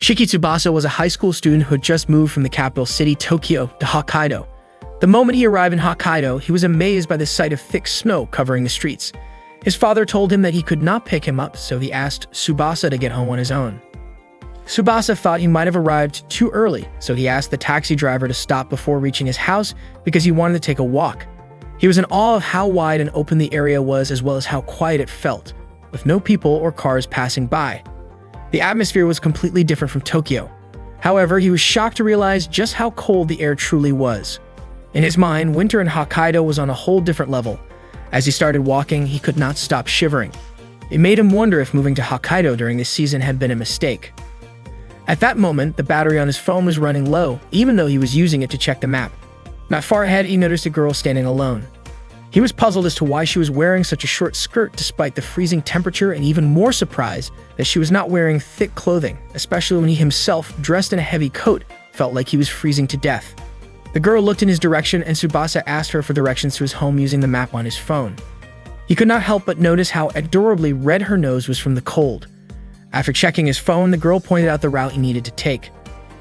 Shiki Tsubasa was a high school student who had just moved from the capital city, Tokyo, to Hokkaido. The moment he arrived in Hokkaido, he was amazed by the sight of thick snow covering the streets. His father told him that he could not pick him up, so he asked Tsubasa to get home on his own. Tsubasa thought he might have arrived too early, so he asked the taxi driver to stop before reaching his house because he wanted to take a walk. He was in awe of how wide and open the area was, as well as how quiet it felt, with no people or cars passing by. The atmosphere was completely different from Tokyo. However, he was shocked to realize just how cold the air truly was. In his mind, winter in Hokkaido was on a whole different level. As he started walking, he could not stop shivering. It made him wonder if moving to Hokkaido during this season had been a mistake. At that moment, the battery on his phone was running low, even though he was using it to check the map. Not far ahead, he noticed a girl standing alone. He was puzzled as to why she was wearing such a short skirt despite the freezing temperature, and even more surprised that she was not wearing thick clothing, especially when he himself, dressed in a heavy coat, felt like he was freezing to death. The girl looked in his direction, and Tsubasa asked her for directions to his home using the map on his phone. He could not help but notice how adorably red her nose was from the cold. After checking his phone, the girl pointed out the route he needed to take.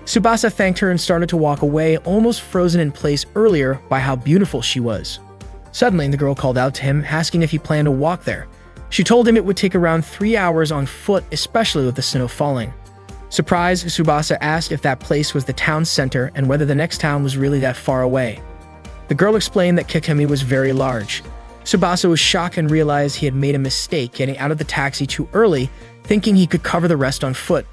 Tsubasa thanked her and started to walk away, almost frozen in place earlier by how beautiful she was. Suddenly, the girl called out to him, asking if he planned to walk there. She told him it would take around 3 hours on foot, especially with the snow falling. Surprised, Tsubasa asked if that place was the town center and whether the next town was really that far away. The girl explained that Kikemi was very large. Tsubasa was shocked and realized he had made a mistake getting out of the taxi too early, thinking he could cover the rest on foot.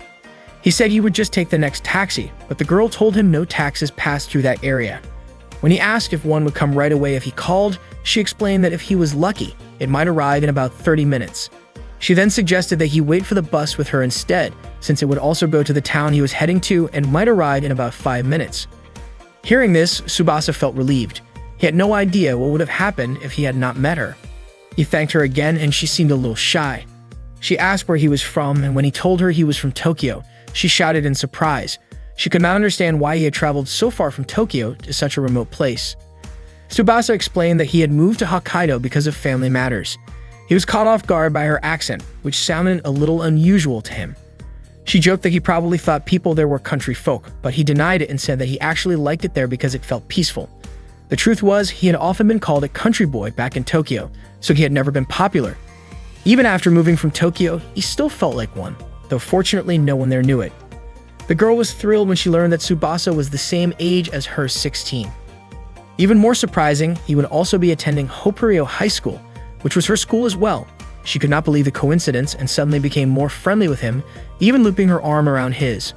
He said he would just take the next taxi, but the girl told him no taxis passed through that area. When he asked if one would come right away if he called, she explained that if he was lucky, it might arrive in about 30 minutes. She then suggested that he wait for the bus with her instead, since it would also go to the town he was heading to and might arrive in about 5 minutes. Hearing this, Tsubasa felt relieved. He had no idea what would have happened if he had not met her. He thanked her again, and she seemed a little shy. She asked where he was from, and when he told her he was from Tokyo, she shouted in surprise. She could not understand why he had traveled so far from Tokyo to such a remote place. Tsubasa explained that he had moved to Hokkaido because of family matters. He was caught off guard by her accent, which sounded a little unusual to him. She joked that he probably thought people there were country folk, but he denied it and said that he actually liked it there because it felt peaceful. The truth was, he had often been called a country boy back in Tokyo, so he had never been popular. Even after moving from Tokyo, he still felt like one, though fortunately no one there knew it. The girl was thrilled when she learned that Tsubasa was the same age as her, 16. Even more surprising, he would also be attending Hoppurio High School, which was her school as well. She could not believe the coincidence and suddenly became more friendly with him, even looping her arm around his.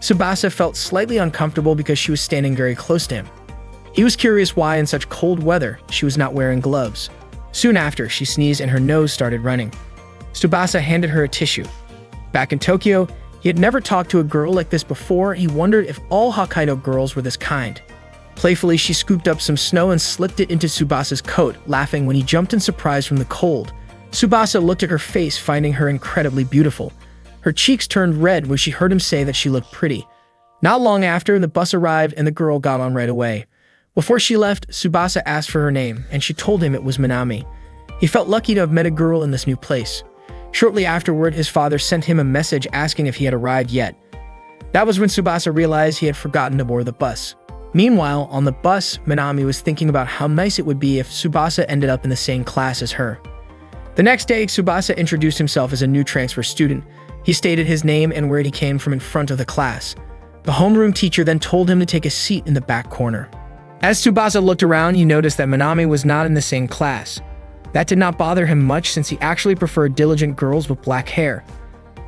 Tsubasa felt slightly uncomfortable because she was standing very close to him. He was curious why in such cold weather she was not wearing gloves. Soon after, she sneezed and her nose started running. Tsubasa handed her a tissue. Back in Tokyo, he had never talked to a girl like this before. He wondered if all Hokkaido girls were this kind. Playfully, she scooped up some snow and slipped it into Tsubasa's coat, laughing when he jumped in surprise from the cold. Tsubasa looked at her face, finding her incredibly beautiful. Her cheeks turned red when she heard him say that she looked pretty. Not long after, the bus arrived and the girl got on right away. Before she left, Tsubasa asked for her name, and she told him it was Minami. He felt lucky to have met a girl in this new place. Shortly afterward, his father sent him a message asking if he had arrived yet. That was when Tsubasa realized he had forgotten to board the bus. Meanwhile, on the bus, Minami was thinking about how nice it would be if Tsubasa ended up in the same class as her. The next day, Tsubasa introduced himself as a new transfer student. He stated his name and where he came from in front of the class. The homeroom teacher then told him to take a seat in the back corner. As Tsubasa looked around, he noticed that Minami was not in the same class. That did not bother him much since he actually preferred diligent girls with black hair.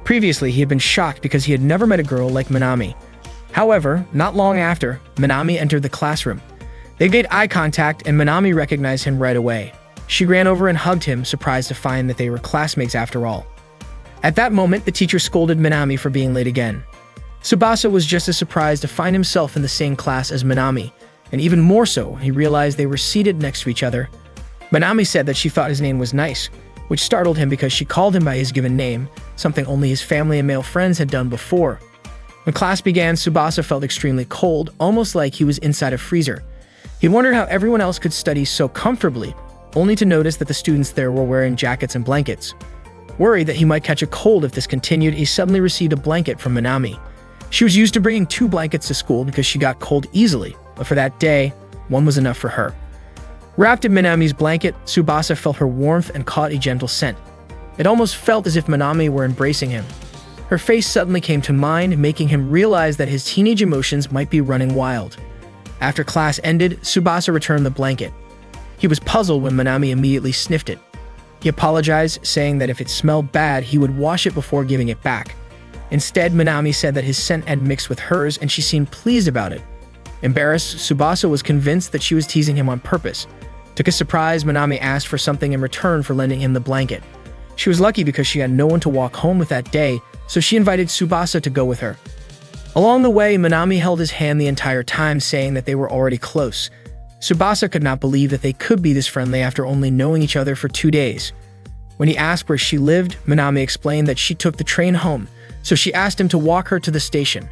Previously, he had been shocked because he had never met a girl like Minami. However, not long after, Minami entered the classroom. They made eye contact and Minami recognized him right away. She ran over and hugged him, surprised to find that they were classmates after all. At that moment, the teacher scolded Minami for being late again. Tsubasa was just as surprised to find himself in the same class as Minami, and even more so, he realized they were seated next to each other. Minami said that she thought his name was nice, which startled him because she called him by his given name, something only his family and male friends had done before. When class began, Tsubasa felt extremely cold, almost like he was inside a freezer. He wondered how everyone else could study so comfortably, only to notice that the students there were wearing jackets and blankets. Worried that he might catch a cold if this continued, he suddenly received a blanket from Minami. She was used to bringing 2 blankets to school because she got cold easily, but for that day, 1 was enough for her. Wrapped in Minami's blanket, Tsubasa felt her warmth and caught a gentle scent. It almost felt as if Minami were embracing him. Her face suddenly came to mind, making him realize that his teenage emotions might be running wild. After class ended, Tsubasa returned the blanket. He was puzzled when Minami immediately sniffed it. He apologized, saying that if it smelled bad, he would wash it before giving it back. Instead, Minami said that his scent had mixed with hers and she seemed pleased about it. Embarrassed, Tsubasa was convinced that she was teasing him on purpose. To his surprise, Minami asked for something in return for lending him the blanket. She was lucky because she had no one to walk home with that day, so she invited Tsubasa to go with her. Along the way, Minami held his hand the entire time, saying that they were already close. Tsubasa could not believe that they could be this friendly after only knowing each other for 2 days. When he asked where she lived, Minami explained that she took the train home, so she asked him to walk her to the station.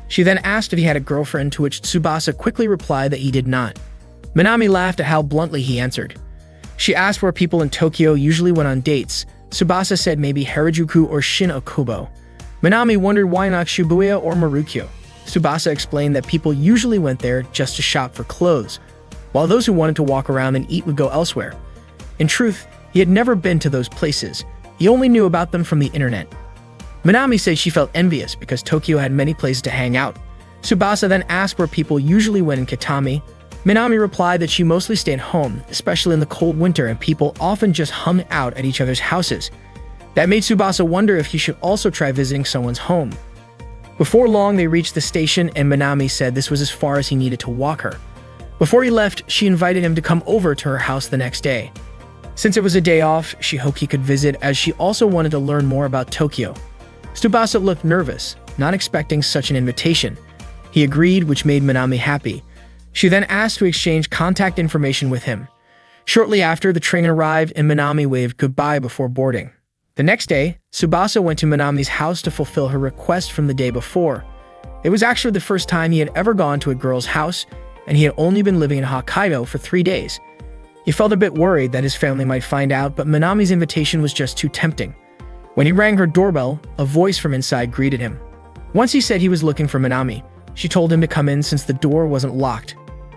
She then asked if he had a girlfriend, to which Tsubasa quickly replied that he did not. Minami laughed at how bluntly he answered. She asked where people in Tokyo usually went on dates. Tsubasa said maybe Harajuku or Shin-Okubo. Minami wondered why not Shibuya or Marukyo. Tsubasa explained that people usually went there just to shop for clothes, while those who wanted to walk around and eat would go elsewhere. In truth, he had never been to those places. He only knew about them from the internet. Minami said she felt envious because Tokyo had many places to hang out. Tsubasa then asked where people usually went in Kitami. Minami replied that she mostly stayed home, especially in the cold winter, and people often just hung out at each other's houses. That made Tsubasa wonder if he should also try visiting someone's home. Before long, they reached the station, and Minami said this was as far as he needed to walk her. Before he left, she invited him to come over to her house the next day. Since it was a day off, she hoped he could visit, as she also wanted to learn more about Tokyo. Tsubasa looked nervous, not expecting such an invitation. He agreed, which made Minami happy. She then asked to exchange contact information with him. Shortly after, the train arrived and Minami waved goodbye before boarding. The next day, Tsubasa went to Minami's house to fulfill her request from the day before. It was actually the first time he had ever gone to a girl's house, and he had only been living in Hokkaido for 3 days. He felt a bit worried that his family might find out, but Minami's invitation was just too tempting. When he rang her doorbell, a voice from inside greeted him. Once he said he was looking for Minami, she told him to come in since the door wasn't locked.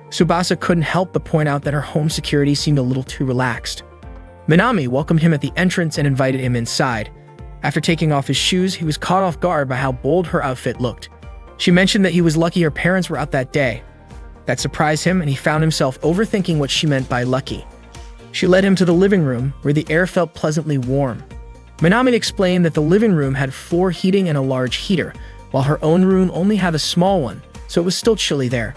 Tsubasa couldn't help but point out that her home security seemed a little too relaxed. Minami welcomed him at the entrance and invited him inside. After taking off his shoes, he was caught off guard by how bold her outfit looked. She mentioned that he was lucky her parents were out that day. That surprised him, and he found himself overthinking what she meant by lucky. She led him to the living room, where the air felt pleasantly warm. Minami explained that the living room had floor heating and a large heater, while her own room only had a small one, so it was still chilly there.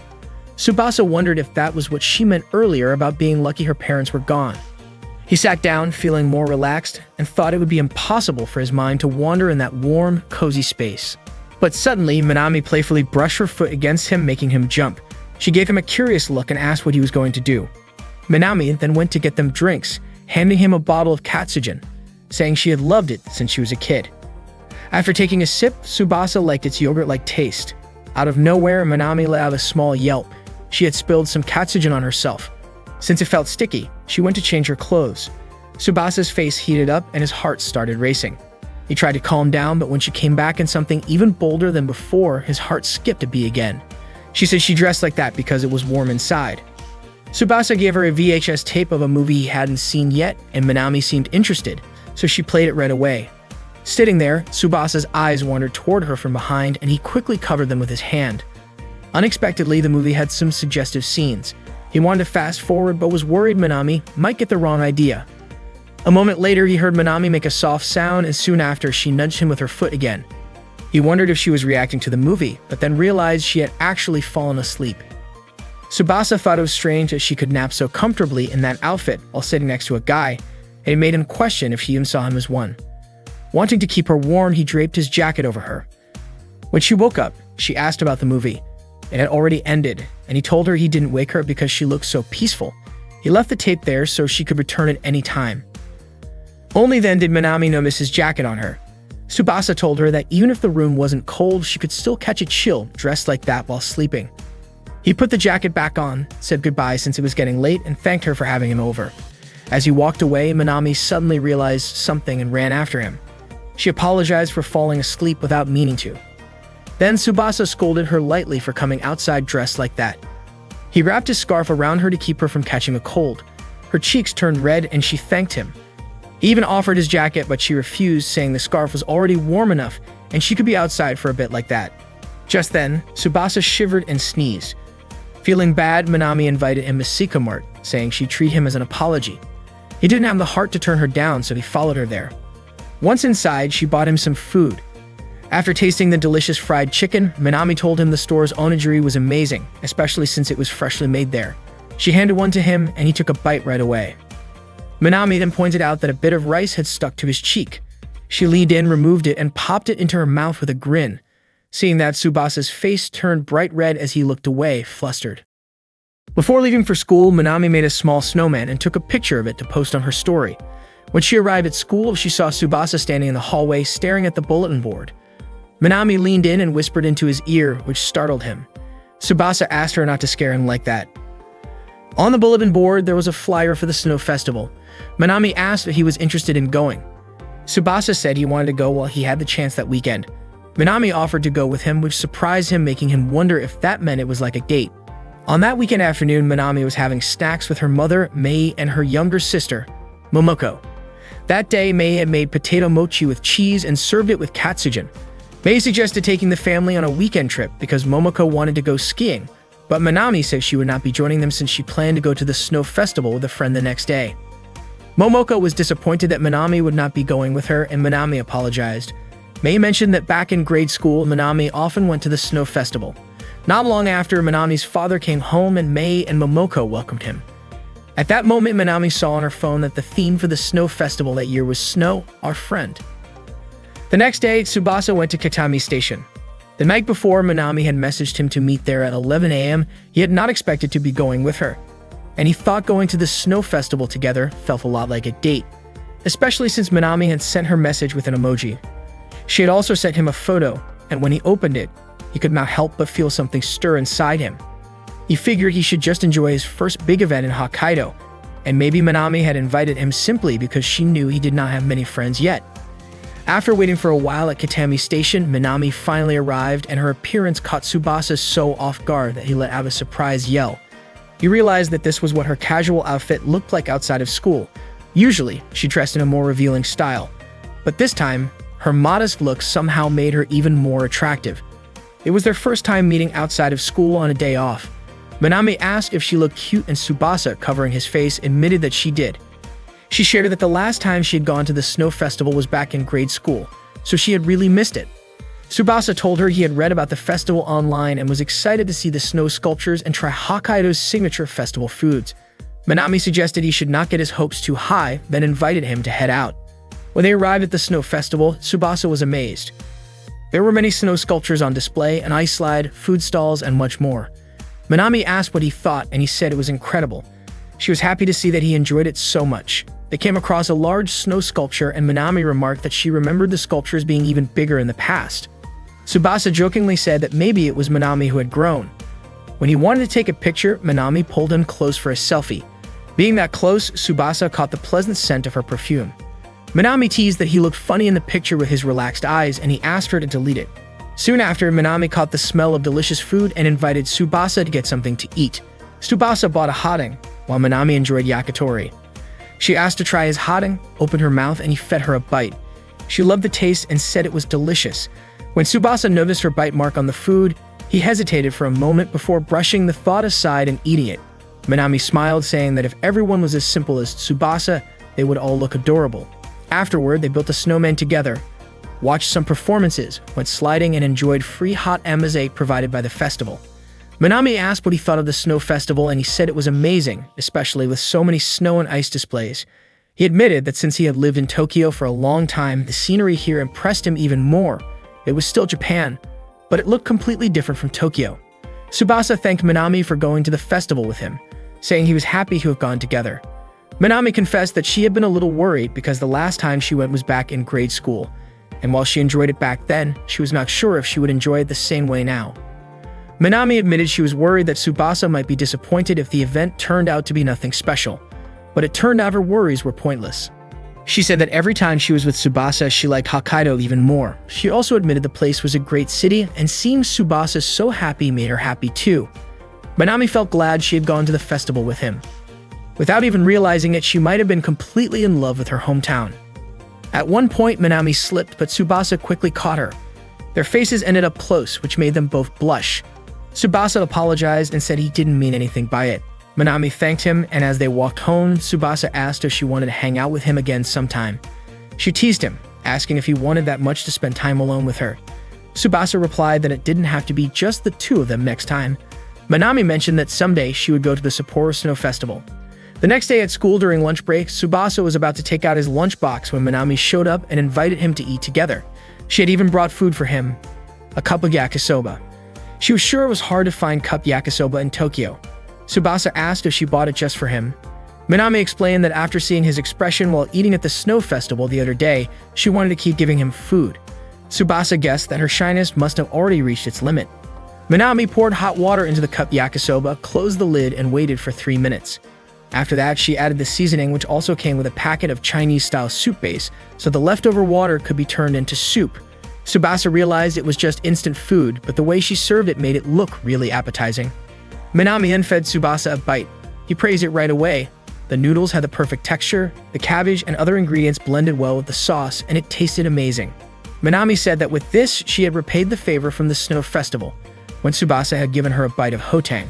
Tsubasa wondered if that was what she meant earlier about being lucky her parents were gone. He sat down, feeling more relaxed, and thought it would be impossible for his mind to wander in that warm, cozy space. But suddenly, Minami playfully brushed her foot against him, making him jump. She gave him a curious look and asked what he was going to do. Minami then went to get them drinks, handing him a bottle of Katsugen, saying she had loved it since she was a kid. After taking a sip, Tsubasa liked its yogurt-like taste. Out of nowhere, Minami let out a small yelp. She had spilled some Katsugen on herself. Since it felt sticky, she went to change her clothes. Tsubasa's face heated up and his heart started racing. He tried to calm down, but when she came back in something even bolder than before, his heart skipped a beat again. She said she dressed like that because it was warm inside. Tsubasa gave her a VHS tape of a movie he hadn't seen yet, and Minami seemed interested, so she played it right away. Sitting there, Tsubasa's eyes wandered toward her from behind, and he quickly covered them with his hand. Unexpectedly, the movie had some suggestive scenes. He wanted to fast forward, but was worried Minami might get the wrong idea. A moment later, he heard Minami make a soft sound, and soon after, she nudged him with her foot again. He wondered if she was reacting to the movie, but then realized she had actually fallen asleep. Tsubasa thought it was strange that she could nap so comfortably in that outfit while sitting next to a guy, and it made him question if she even saw him as one. Wanting to keep her warm, he draped his jacket over her. When she woke up, she asked about the movie. It had already ended, and he told her he didn't wake her because she looked so peaceful. He left the tape there so she could return it any time. Only then did Minami notice his jacket on her. Tsubasa told her that even if the room wasn't cold, she could still catch a chill dressed like that while sleeping. He put the jacket back on, said goodbye since it was getting late, and thanked her for having him over. As he walked away, Minami suddenly realized something and ran after him. She apologized for falling asleep without meaning to. Then Tsubasa scolded her lightly for coming outside dressed like that. He wrapped his scarf around her to keep her from catching a cold. Her cheeks turned red and she thanked him. He even offered his jacket, but she refused, saying the scarf was already warm enough and she could be outside for a bit like that. Just then, Tsubasa shivered and sneezed. Feeling bad, Minami invited him to Sika Mart, saying she'd treat him as an apology. He didn't have the heart to turn her down, so he followed her there. Once inside, she bought him some food. After tasting the delicious fried chicken, Minami told him the store's onigiri was amazing, especially since it was freshly made there. She handed one to him, and he took a bite right away. Minami then pointed out that a bit of rice had stuck to his cheek. She leaned in, removed it, and popped it into her mouth with a grin. Seeing that, Tsubasa's face turned bright red as he looked away, flustered. Before leaving for school, Minami made a small snowman and took a picture of it to post on her story. When she arrived at school, she saw Tsubasa standing in the hallway staring at the bulletin board. Minami leaned in and whispered into his ear, which startled him. Tsubasa asked her not to scare him like that. On the bulletin board, there was a flyer for the snow festival. Minami asked if he was interested in going. Tsubasa said he wanted to go while he had the chance that weekend. Minami offered to go with him, which surprised him, making him wonder if that meant it was like a date. On that weekend afternoon, Minami was having snacks with her mother, Mei, and her younger sister, Momoko. That day, Mei had made potato mochi with cheese and served it with katsujin. Mei suggested taking the family on a weekend trip because Momoko wanted to go skiing, but Minami said she would not be joining them since she planned to go to the snow festival with a friend the next day. Momoko was disappointed that Minami would not be going with her, and Minami apologized. Mei mentioned that back in grade school, Minami often went to the snow festival. Not long after, Minami's father came home and Mei and Momoko welcomed him. At that moment, Minami saw on her phone that the theme for the snow festival that year was Snow, Our Friend. The next day, Tsubasa went to Kitami Station. The night before, Minami had messaged him to meet there at 11 a.m. He had not expected to be going with her, and he thought going to the snow festival together felt a lot like a date, especially since Minami had sent her message with an emoji. She had also sent him a photo, and when he opened it, he could not help but feel something stir inside him. He figured he should just enjoy his first big event in Hokkaido, and maybe Minami had invited him simply because she knew he did not have many friends yet. After waiting for a while at Kitami Station, Minami finally arrived, and her appearance caught Tsubasa so off guard that he let out a surprised yell. He realized that this was what her casual outfit looked like outside of school. Usually, she dressed in a more revealing style, but this time, her modest look somehow made her even more attractive. It was their first time meeting outside of school on a day off. Minami asked if she looked cute, and Tsubasa, covering his face, admitted that she did. She shared that the last time she had gone to the snow festival was back in grade school, so she had really missed it. Tsubasa told her he had read about the festival online and was excited to see the snow sculptures and try Hokkaido's signature festival foods. Minami suggested he should not get his hopes too high, then invited him to head out. When they arrived at the snow festival, Tsubasa was amazed. There were many snow sculptures on display, an ice slide, food stalls, and much more. Minami asked what he thought, and he said it was incredible. She was happy to see that he enjoyed it so much. They came across a large snow sculpture, and Minami remarked that she remembered the sculptures being even bigger in the past. Tsubasa jokingly said that maybe it was Minami who had grown. When he wanted to take a picture, Minami pulled him close for a selfie. Being that close, Tsubasa caught the pleasant scent of her perfume. Minami teased that he looked funny in the picture with his relaxed eyes, and he asked her to delete it. Soon after, Minami caught the smell of delicious food and invited Tsubasa to get something to eat. Tsubasa bought a hotdog, while Minami enjoyed yakitori. She asked to try his hotdog, opened her mouth, and he fed her a bite. She loved the taste and said it was delicious. When Tsubasa noticed her bite mark on the food, he hesitated for a moment before brushing the thought aside and eating it. Minami smiled, saying that if everyone was as simple as Tsubasa, they would all look adorable. Afterward, they built a snowman together, watched some performances, went sliding, and enjoyed free hot amaze provided by the festival. Minami asked what he thought of the snow festival, and he said it was amazing, especially with so many snow and ice displays. He admitted that since he had lived in Tokyo for a long time, the scenery here impressed him even more. It was still Japan, but it looked completely different from Tokyo. Tsubasa thanked Minami for going to the festival with him, saying he was happy to have gone together. Minami confessed that she had been a little worried because the last time she went was back in grade school, and while she enjoyed it back then, she was not sure if she would enjoy it the same way now. Minami admitted she was worried that Tsubasa might be disappointed if the event turned out to be nothing special, but it turned out her worries were pointless. She said that every time she was with Tsubasa, she liked Hokkaido even more. She also admitted the place was a great city, and seeing Tsubasa so happy made her happy too. Minami felt glad she had gone to the festival with him. Without even realizing it, she might have been completely in love with her hometown. At one point, Minami slipped, but Tsubasa quickly caught her. Their faces ended up close, which made them both blush. Tsubasa apologized and said he didn't mean anything by it. Minami thanked him, and as they walked home, Tsubasa asked if she wanted to hang out with him again sometime. She teased him, asking if he wanted that much to spend time alone with her. Tsubasa replied that it didn't have to be just the two of them next time. Minami mentioned that someday she would go to the Sapporo Snow Festival. The next day at school during lunch break, Tsubasa was about to take out his lunchbox when Minami showed up and invited him to eat together. She had even brought food for him, a cup of yakisoba. She was sure it was hard to find cup yakisoba in Tokyo. Tsubasa asked if she bought it just for him. Minami explained that after seeing his expression while eating at the snow festival the other day, she wanted to keep giving him food. Tsubasa guessed that her shyness must have already reached its limit. Minami poured hot water into the cup yakisoba, closed the lid, and waited for 3 minutes. After that, she added the seasoning, which also came with a packet of Chinese-style soup base, so the leftover water could be turned into soup. Tsubasa realized it was just instant food, but the way she served it made it look really appetizing. Minami then fed Tsubasa a bite. He praised it right away. The noodles had the perfect texture, the cabbage and other ingredients blended well with the sauce, and it tasted amazing. Minami said that with this, she had repaid the favor from the Snow Festival, when Tsubasa had given her a bite of hotang.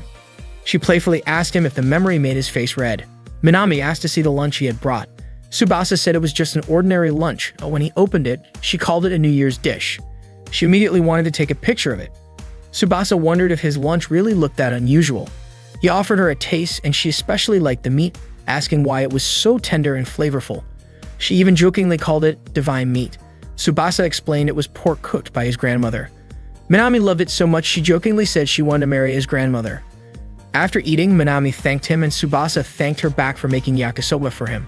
She playfully asked him if the memory made his face red. Minami asked to see the lunch he had brought. Tsubasa said it was just an ordinary lunch, but when he opened it, she called it a New Year's dish. She immediately wanted to take a picture of it. Tsubasa wondered if his lunch really looked that unusual. He offered her a taste, and she especially liked the meat, asking why it was so tender and flavorful. She even jokingly called it divine meat. Tsubasa explained it was pork cooked by his grandmother. Minami loved it so much she jokingly said she wanted to marry his grandmother. After eating, Minami thanked him, and Tsubasa thanked her back for making yakisoba for him.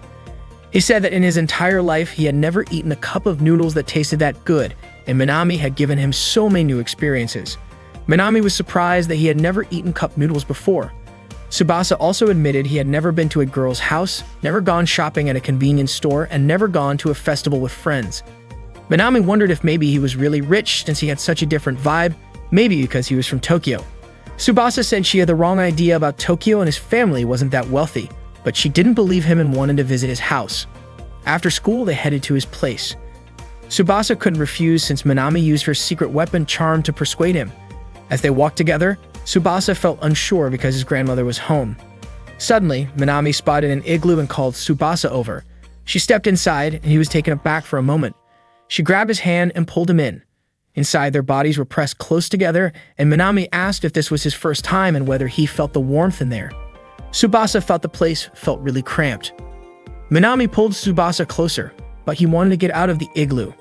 He said that in his entire life, he had never eaten a cup of noodles that tasted that good, and Minami had given him so many new experiences. Minami was surprised that he had never eaten cup noodles before. Tsubasa also admitted he had never been to a girl's house, never gone shopping at a convenience store, and never gone to a festival with friends. Minami wondered if maybe he was really rich since he had such a different vibe, maybe because he was from Tokyo. Tsubasa said she had the wrong idea about Tokyo and his family wasn't that wealthy, but she didn't believe him and wanted to visit his house. After school, they headed to his place. Tsubasa couldn't refuse since Minami used her secret weapon charm to persuade him. As they walked together, Tsubasa felt unsure because his grandmother was home. Suddenly, Minami spotted an igloo and called Tsubasa over. She stepped inside, and he was taken aback for a moment. She grabbed his hand and pulled him in. Inside, their bodies were pressed close together, and Minami asked if this was his first time and whether he felt the warmth in there. Tsubasa felt the place felt really cramped. Minami pulled Tsubasa closer, but he wanted to get out of the igloo.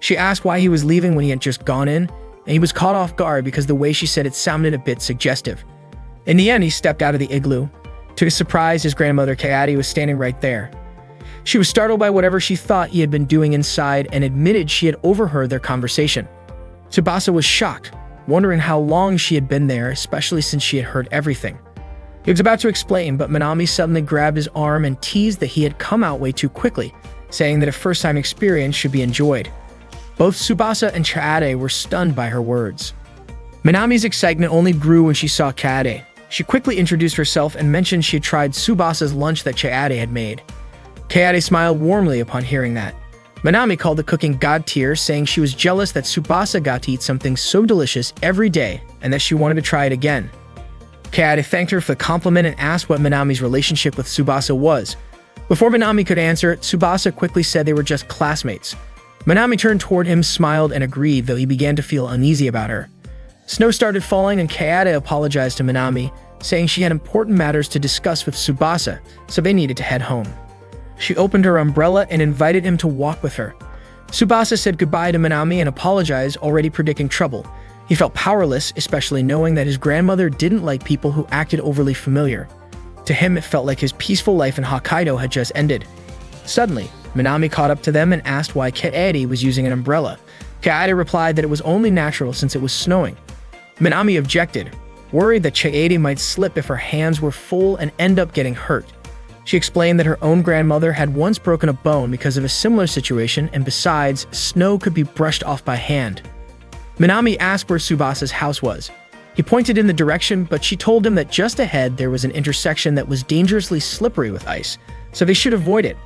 She asked why he was leaving when he had just gone in, and he was caught off guard because the way she said it sounded a bit suggestive. In the end, he stepped out of the igloo. To his surprise, his grandmother Kayati was standing right there. She was startled by whatever she thought he had been doing inside and admitted she had overheard their conversation. Tsubasa was shocked, wondering how long she had been there, especially since she had heard everything. He was about to explain, but Minami suddenly grabbed his arm and teased that he had come out way too quickly, saying that a first-time experience should be enjoyed. Both Tsubasa and Chaade were stunned by her words. Minami's excitement only grew when she saw Chaade. She quickly introduced herself and mentioned she had tried Tsubasa's lunch that Chaade had made. Chaade smiled warmly upon hearing that. Minami called the cooking god tier, saying she was jealous that Tsubasa got to eat something so delicious every day and that she wanted to try it again. Chaade thanked her for the compliment and asked what Minami's relationship with Tsubasa was. Before Minami could answer, Tsubasa quickly said they were just classmates. Minami turned toward him, smiled, and agreed, though he began to feel uneasy about her. Snow started falling, and Chaade apologized to Minami, saying she had important matters to discuss with Tsubasa, so they needed to head home. She opened her umbrella and invited him to walk with her. Tsubasa said goodbye to Minami and apologized, already predicting trouble. He felt powerless, especially knowing that his grandmother didn't like people who acted overly familiar. To him, it felt like his peaceful life in Hokkaido had just ended. Suddenly, Minami caught up to them and asked why Chaade was using an umbrella. Chaade replied that it was only natural since it was snowing. Minami objected, worried that Chaade might slip if her hands were full and end up getting hurt. She explained that her own grandmother had once broken a bone because of a similar situation, and besides, snow could be brushed off by hand. Minami asked where Tsubasa's house was. He pointed in the direction, but she told him that just ahead there was an intersection that was dangerously slippery with ice, so they should avoid it.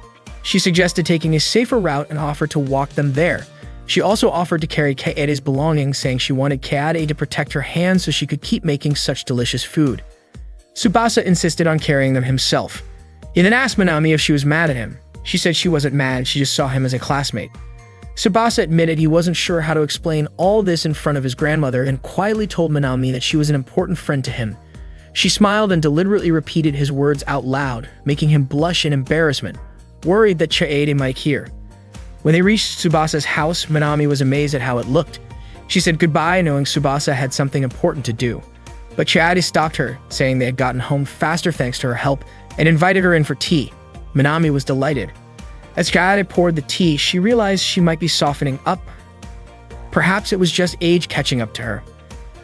She suggested taking a safer route and offered to walk them there. She also offered to carry Kaede's belongings, saying she wanted Kaede to protect her hands so she could keep making such delicious food. Tsubasa insisted on carrying them himself. He then asked Minami if she was mad at him. She said she wasn't mad, she just saw him as a classmate. Tsubasa admitted he wasn't sure how to explain all this in front of his grandmother and quietly told Minami that she was an important friend to him. She smiled and deliberately repeated his words out loud, making him blush in embarrassment, worried that Kaede might hear. When they reached Tsubasa's house, Minami was amazed at how it looked. She said goodbye, knowing Tsubasa had something important to do. But Kaede stopped her, saying they had gotten home faster thanks to her help, and invited her in for tea. Minami was delighted. As Kaede poured the tea, she realized she might be softening up. Perhaps it was just age catching up to her.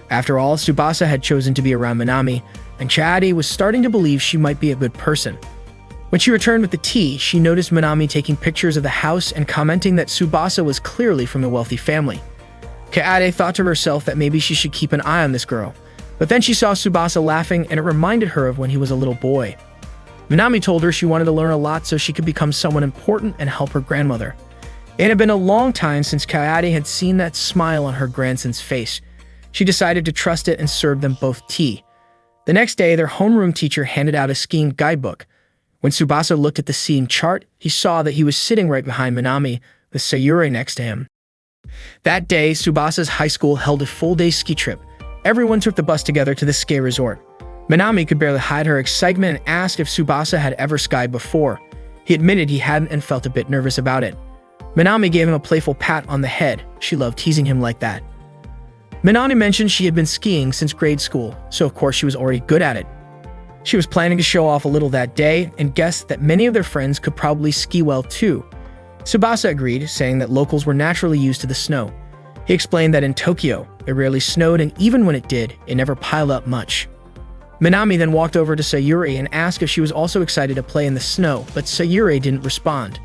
After all, Tsubasa had chosen to be around Minami, and Kaede was starting to believe she might be a good person. When she returned with the tea, she noticed Minami taking pictures of the house and commenting that Tsubasa was clearly from a wealthy family. Kaede thought to herself that maybe she should keep an eye on this girl, but then she saw Tsubasa laughing and it reminded her of when he was a little boy. Minami told her she wanted to learn a lot so she could become someone important and help her grandmother. It had been a long time since Kaede had seen that smile on her grandson's face. She decided to trust it and served them both tea. The next day, their homeroom teacher handed out a skiing guidebook. When Tsubasa looked at the skiing chart, he saw that he was sitting right behind Minami, with Sayuri next to him. That day, Tsubasa's high school held a full-day ski trip. Everyone took the bus together to the ski resort. Minami could barely hide her excitement and asked if Tsubasa had ever skied before. He admitted he hadn't and felt a bit nervous about it. Minami gave him a playful pat on the head. She loved teasing him like that. Minami mentioned she had been skiing since grade school, so of course she was already good at it. She was planning to show off a little that day and guessed that many of their friends could probably ski well too. Tsubasa agreed, saying that locals were naturally used to the snow. He explained that in Tokyo, it rarely snowed, and even when it did, it never piled up much. Minami then walked over to Sayuri and asked if she was also excited to play in the snow, but Sayuri didn't respond.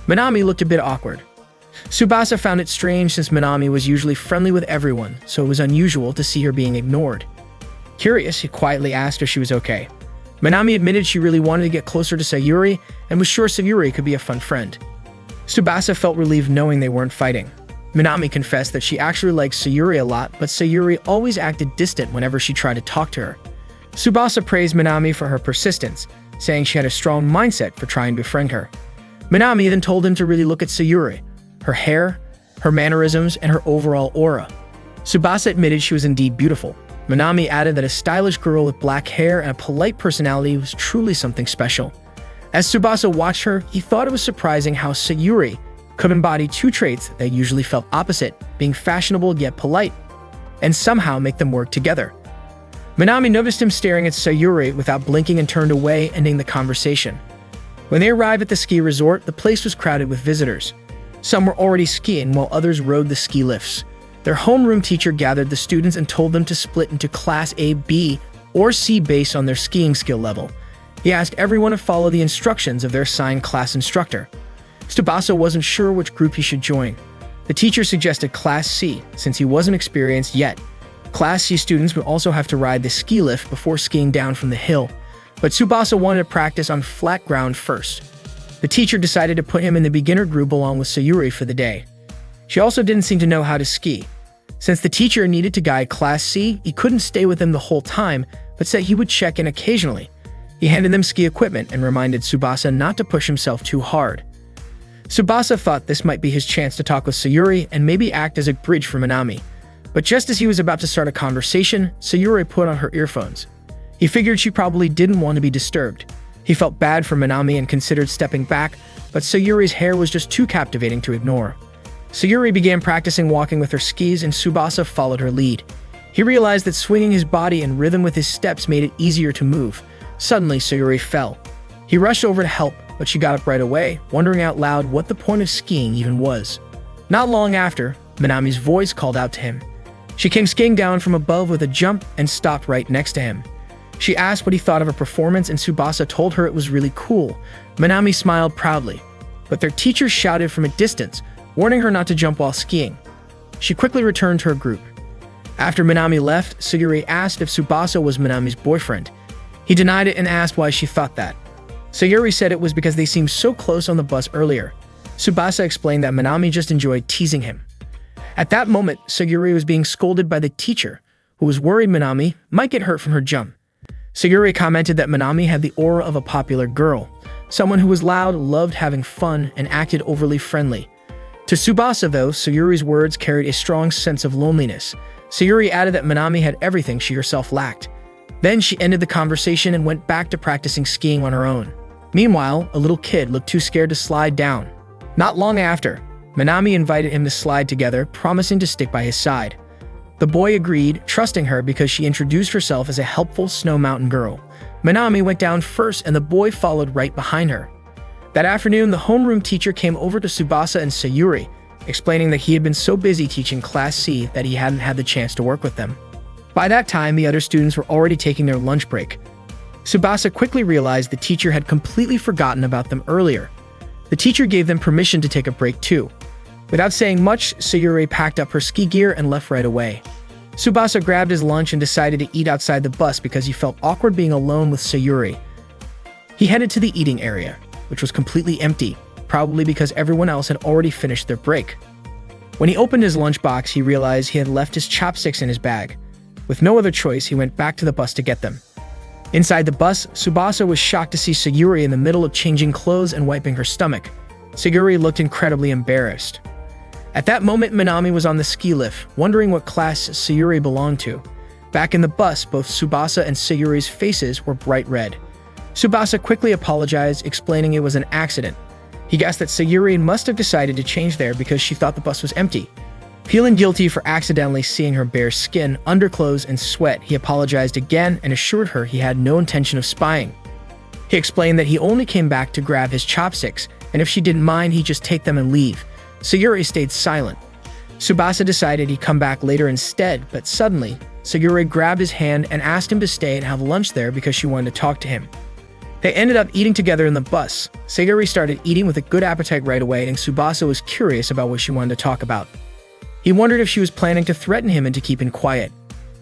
Minami looked a bit awkward. Tsubasa found it strange since Minami was usually friendly with everyone, so it was unusual to see her being ignored. Curious, he quietly asked if she was okay. Minami admitted she really wanted to get closer to Sayuri and was sure Sayuri could be a fun friend. Tsubasa felt relieved knowing they weren't fighting. Minami confessed that she actually liked Sayuri a lot, but Sayuri always acted distant whenever she tried to talk to her. Tsubasa praised Minami for her persistence, saying she had a strong mindset for trying to befriend her. Minami then told him to really look at Sayuri, her hair, her mannerisms, and her overall aura. Tsubasa admitted she was indeed beautiful. Minami added that a stylish girl with black hair and a polite personality was truly something special. As Tsubasa watched her, he thought it was surprising how Sayuri could embody two traits that usually felt opposite, being fashionable yet polite, and somehow make them work together. Minami noticed him staring at Sayuri without blinking and turned away, ending the conversation. When they arrived at the ski resort, the place was crowded with visitors. Some were already skiing while others rode the ski lifts. Their homeroom teacher gathered the students and told them to split into Class A, B, or C based on their skiing skill level. He asked everyone to follow the instructions of their assigned class instructor. Tsubasa wasn't sure which group he should join. The teacher suggested Class C, since he wasn't experienced yet. Class C students would also have to ride the ski lift before skiing down from the hill, but Tsubasa wanted to practice on flat ground first. The teacher decided to put him in the beginner group along with Sayuri for the day. She also didn't seem to know how to ski. Since the teacher needed to guide Class C, he couldn't stay with them the whole time, but said he would check in occasionally. He handed them ski equipment and reminded Tsubasa not to push himself too hard. Tsubasa thought this might be his chance to talk with Sayuri and maybe act as a bridge for Minami. But just as he was about to start a conversation, Sayuri put on her earphones. He figured she probably didn't want to be disturbed. He felt bad for Minami and considered stepping back, but Sayuri's hair was just too captivating to ignore. Sayuri began practicing walking with her skis and Tsubasa followed her lead. He realized that swinging his body in rhythm with his steps made it easier to move. Suddenly, Sayuri fell. He rushed over to help, but she got up right away, wondering out loud what the point of skiing even was. Not long after, Minami's voice called out to him. She came skiing down from above with a jump and stopped right next to him. She asked what he thought of her performance, and Tsubasa told her it was really cool. Minami smiled proudly, but their teacher shouted from a distance, warning her not to jump while skiing. She quickly returned to her group. After Minami left, Sayuri asked if Tsubasa was Minami's boyfriend. He denied it and asked why she thought that. Sayuri said it was because they seemed so close on the bus earlier. Tsubasa explained that Minami just enjoyed teasing him. At that moment, Sayuri was being scolded by the teacher, who was worried Minami might get hurt from her jump. Sayuri commented that Minami had the aura of a popular girl, someone who was loud, loved having fun, and acted overly friendly. To Tsubasa, though, Sayuri's words carried a strong sense of loneliness. Sayuri added that Minami had everything she herself lacked. Then she ended the conversation and went back to practicing skiing on her own. Meanwhile, a little kid looked too scared to slide down. Not long after, Minami invited him to slide together, promising to stick by his side. The boy agreed, trusting her because she introduced herself as a helpful snow mountain girl. Minami went down first and the boy followed right behind her. That afternoon, the homeroom teacher came over to Tsubasa and Sayuri, explaining that he had been so busy teaching Class C that he hadn't had the chance to work with them. By that time, the other students were already taking their lunch break. Tsubasa quickly realized the teacher had completely forgotten about them earlier. The teacher gave them permission to take a break too. Without saying much, Sayuri packed up her ski gear and left right away. Tsubasa grabbed his lunch and decided to eat outside the bus because he felt awkward being alone with Sayuri. He headed to the eating area, which was completely empty, probably because everyone else had already finished their break. When he opened his lunchbox, he realized he had left his chopsticks in his bag. With no other choice, he went back to the bus to get them. Inside the bus, Tsubasa was shocked to see Sayuri in the middle of changing clothes and wiping her stomach. Sayuri looked incredibly embarrassed. At that moment, Minami was on the ski lift, wondering what class Sayuri belonged to. Back in the bus, both Tsubasa and Sayuri's faces were bright red. Tsubasa quickly apologized, explaining it was an accident. He guessed that Sayuri must have decided to change there because she thought the bus was empty. Feeling guilty for accidentally seeing her bare skin, underclothes, and sweat, he apologized again and assured her he had no intention of spying. He explained that he only came back to grab his chopsticks, and if she didn't mind, he'd just take them and leave. Sayuri stayed silent. Tsubasa decided he'd come back later instead, but suddenly, Sayuri grabbed his hand and asked him to stay and have lunch there because she wanted to talk to him. They ended up eating together in the bus. Sayuri started eating with a good appetite right away, and Tsubasa was curious about what she wanted to talk about. He wondered if she was planning to threaten him into keeping quiet.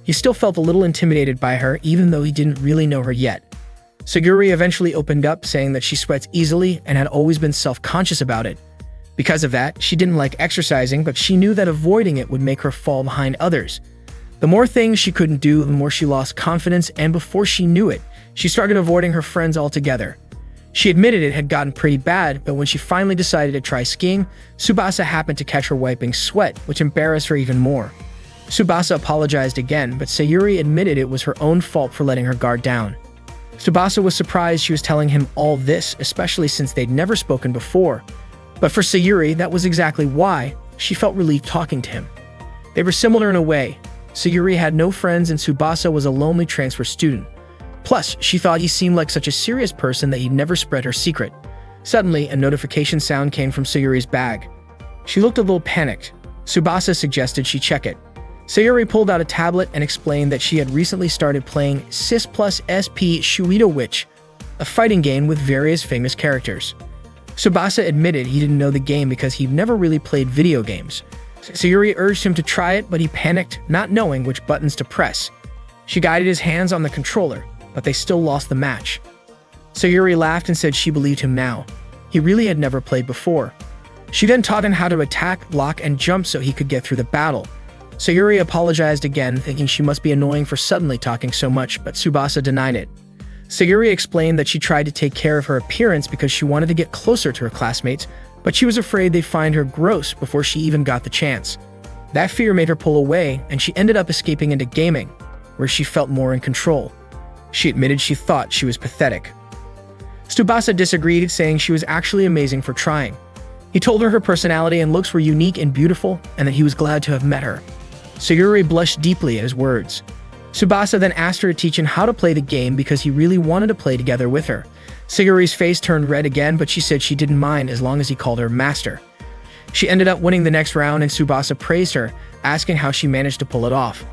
He still felt a little intimidated by her, even though he didn't really know her yet. Sayuri eventually opened up, saying that she sweats easily and had always been self-conscious about it. Because of that, she didn't like exercising, but she knew that avoiding it would make her fall behind others. The more things she couldn't do, the more she lost confidence, and before she knew it, she started avoiding her friends altogether. She admitted it had gotten pretty bad, but when she finally decided to try skiing, Tsubasa happened to catch her wiping sweat, which embarrassed her even more. Tsubasa apologized again, but Sayuri admitted it was her own fault for letting her guard down. Tsubasa was surprised she was telling him all this, especially since they'd never spoken before. But for Sayuri, that was exactly why she felt relieved talking to him. They were similar in a way. Sayuri had no friends and Tsubasa was a lonely transfer student. Plus, she thought he seemed like such a serious person that he'd never spread her secret. Suddenly, a notification sound came from Sayuri's bag. She looked a little panicked. Tsubasa suggested she check it. Sayuri pulled out a tablet and explained that she had recently started playing Sis plus SP Shuido Witch, a fighting game with various famous characters. Tsubasa admitted he didn't know the game because he'd never really played video games. Sayuri urged him to try it, but he panicked, not knowing which buttons to press. She guided his hands on the controller, but they still lost the match. Sayuri laughed and said she believed him now. He really had never played before. She then taught him how to attack, block, and jump so he could get through the battle. Sayuri apologized again, thinking she must be annoying for suddenly talking so much, but Tsubasa denied it. Sayuri explained that she tried to take care of her appearance because she wanted to get closer to her classmates, but she was afraid they'd find her gross before she even got the chance. That fear made her pull away, and she ended up escaping into gaming, where she felt more in control. She admitted she thought she was pathetic. Tsubasa disagreed, saying she was actually amazing for trying. He told her personality and looks were unique and beautiful, and that he was glad to have met her. Sayuri blushed deeply at his words. Tsubasa then asked her to teach him how to play the game because he really wanted to play together with her. Sayuri's face turned red again, but she said she didn't mind as long as he called her master. She ended up winning the next round, and Tsubasa praised her, asking how she managed to pull it off.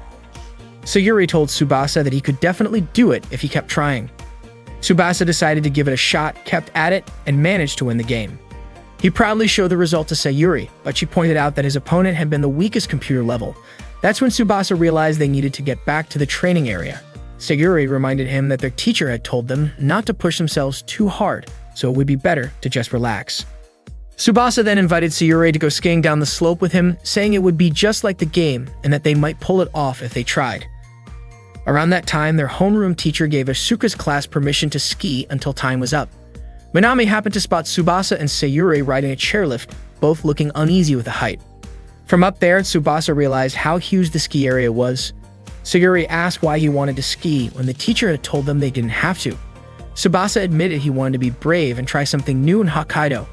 Sayuri told Tsubasa that he could definitely do it if he kept trying. Tsubasa decided to give it a shot, kept at it, and managed to win the game. He proudly showed the result to Sayuri, but she pointed out that his opponent had been the weakest computer level. That's when Tsubasa realized they needed to get back to the training area. Sayuri reminded him that their teacher had told them not to push themselves too hard, so it would be better to just relax. Tsubasa then invited Sayuri to go skiing down the slope with him, saying it would be just like the game and that they might pull it off if they tried. Around that time, their homeroom teacher gave Asuka's class permission to ski until time was up. Minami happened to spot Tsubasa and Sayuri riding a chairlift, both looking uneasy with the height. From up there, Tsubasa realized how huge the ski area was. Sayuri asked why he wanted to ski when the teacher had told them they didn't have to. Tsubasa admitted he wanted to be brave and try something new in Hokkaido.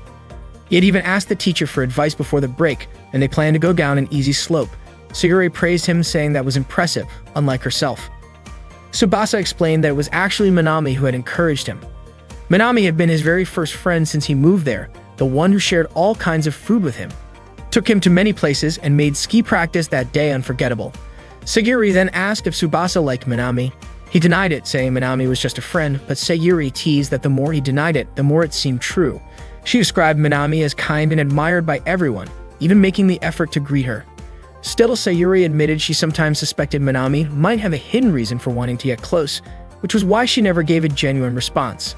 He had even asked the teacher for advice before the break, and they planned to go down an easy slope. Sayuri praised him, saying that was impressive, unlike herself. Tsubasa explained that it was actually Minami who had encouraged him. Minami had been his very first friend since he moved there, the one who shared all kinds of food with him, took him to many places, and made ski practice that day unforgettable. Sayuri then asked if Tsubasa liked Minami. He denied it, saying Minami was just a friend, but Sayuri teased that the more he denied it, the more it seemed true. She described Minami as kind and admired by everyone, even making the effort to greet her. Still, Sayuri admitted she sometimes suspected Minami might have a hidden reason for wanting to get close, which was why she never gave a genuine response.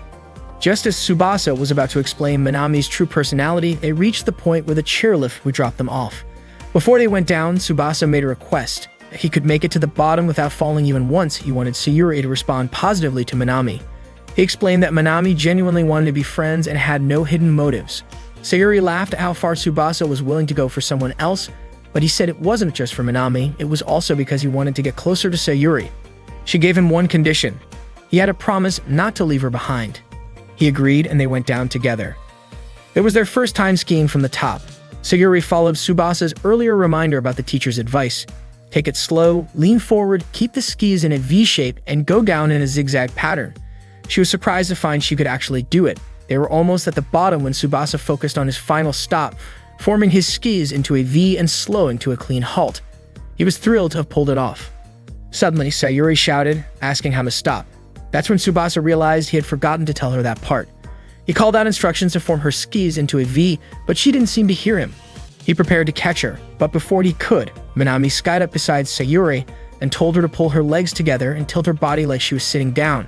Just as Tsubasa was about to explain Minami's true personality, they reached the point where the chairlift would drop them off. Before they went down, Tsubasa made a request. If he could make it to the bottom without falling even once, he wanted Sayuri to respond positively to Minami. He explained that Minami genuinely wanted to be friends and had no hidden motives. Sayuri laughed at how far Tsubasa was willing to go for someone else, but he said it wasn't just for Minami, it was also because he wanted to get closer to Sayuri. She gave him one condition. He had to promise not to leave her behind. He agreed, and they went down together. It was their first time skiing from the top. Sayuri followed Tsubasa's earlier reminder about the teacher's advice. Take it slow, lean forward, keep the skis in a V shape, and go down in a zigzag pattern. She was surprised to find she could actually do it. They were almost at the bottom when Tsubasa focused on his final stop, forming his skis into a V and slowing to a clean halt. He was thrilled to have pulled it off. Suddenly, Sayuri shouted, asking how to stop. That's when Tsubasa realized he had forgotten to tell her that part. He called out instructions to form her skis into a V, but she didn't seem to hear him. He prepared to catch her, but before he could, Minami skied up beside Sayuri and told her to pull her legs together and tilt her body like she was sitting down.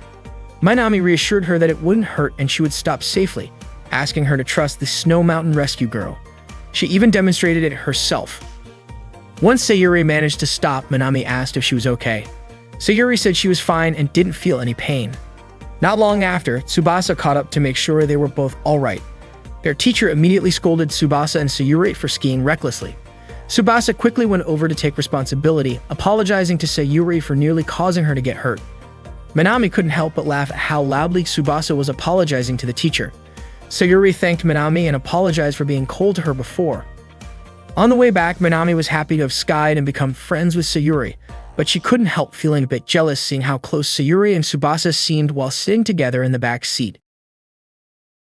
Minami reassured her that it wouldn't hurt and she would stop safely, asking her to trust the Snow Mountain Rescue Girl. She even demonstrated it herself. Once Sayuri managed to stop, Minami asked if she was okay. Sayuri said she was fine and didn't feel any pain. Not long after, Tsubasa caught up to make sure they were both alright. Their teacher immediately scolded Tsubasa and Sayuri for skiing recklessly. Tsubasa quickly went over to take responsibility, apologizing to Sayuri for nearly causing her to get hurt. Minami couldn't help but laugh at how loudly Tsubasa was apologizing to the teacher. Sayuri thanked Minami and apologized for being cold to her before. On the way back, Minami was happy to have skied and become friends with Sayuri, but she couldn't help feeling a bit jealous seeing how close Sayuri and Tsubasa seemed while sitting together in the back seat.